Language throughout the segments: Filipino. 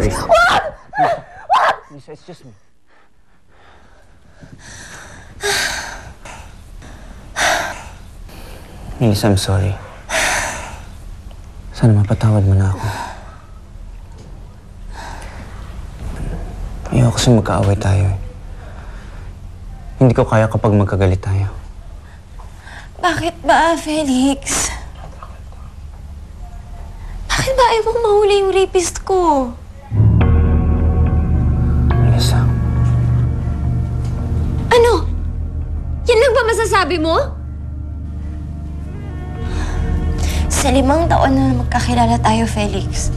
sorry. Wag! Lisa, it's just me. Lisa, I'm sorry. Sana mapatawad mo na ako. Ayoko kasi magkaaway tayo. Hindi ko kaya kapag magkagalit tayo. Bakit ba, Felix? Bakit ba ayaw mong mahuli yung rapist ko? Lisa. Ano? Yan lang ba masasabi mo? Sa 5 taon na magkakilala tayo, Felix.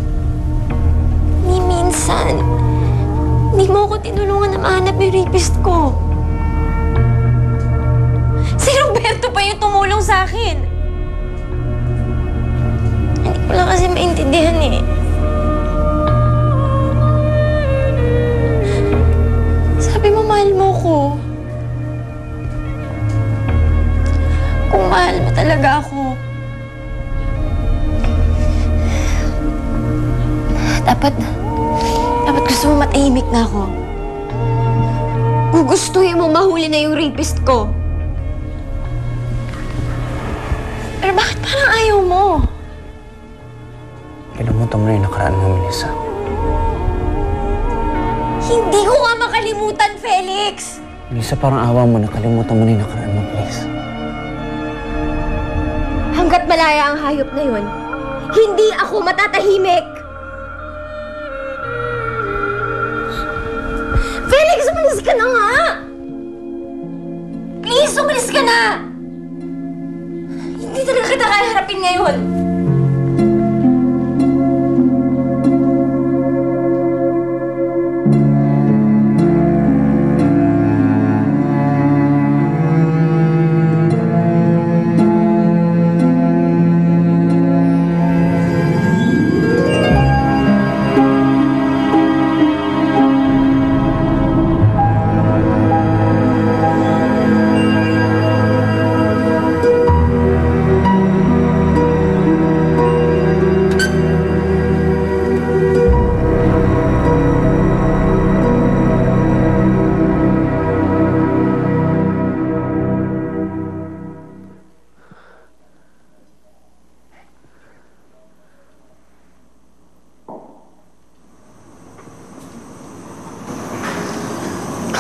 Ni minsan, hindi mo ako tinulungan na mahanap yung rapist ko. Si Roberto pa yung tumulong sa akin. Hindi ko lang kasi maintindihan eh. Sabi mo, mahal mo ko. Kung mahal mo talaga ako, dapat gusto mo matahimik na ako. Gugustuhin mo mahuli na yung rapist ko. Pero bakit parang ayaw mo? Kalimutan mo na yung nakaraan mo, Melissa. Hindi ko nga makalimutan, Felix! Melissa, parang awa mo na. Kalimutan mo na yung nakaraan mo, please. Hanggat malaya ang hayop na yun, hindi ako matatahimik! Felix, umalis ka na nga! Please, umalis ka na! Hindi talaga kita kaya harapin ngayon.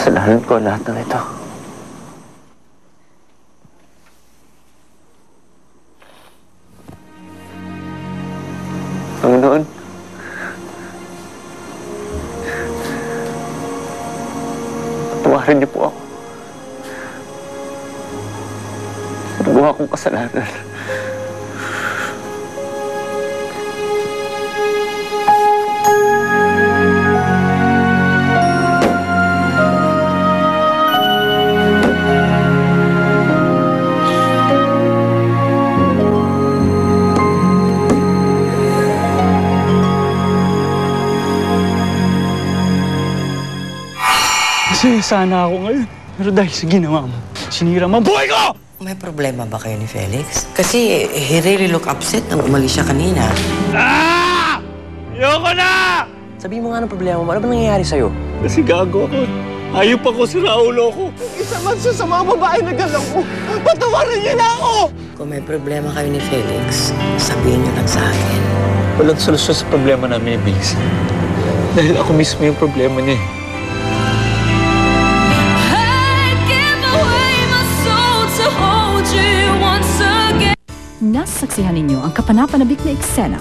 Kasalanan ko lahat ng ito. Panginoon, patawarin niyo po ako. Sa nagawa kong kasalanan. Masaya sana ako ngayon. Pero dahil sa ginawa mo, sinira mo ang buhay ko! May problema ba kayo ni Felix? Kasi he really look upset nang umalis siya kanina. Ah! Ayoko na! Sabi mo nga ng problema mo, ano ba nangyayari sa'yo? Kasi gago ako. Ayop ako, sira ulo ko. Isa man siya sa mga babae na galaw ko. Patawarin niyo na ako! Kung may problema kayo ni Felix, sabihin niyo lang sa akin. Walang solusyon sa problema namin ni Biggs. Dahil ako mismo yung problema niya eh. Nasaksihan ninyo ang kapanapanabik na eksena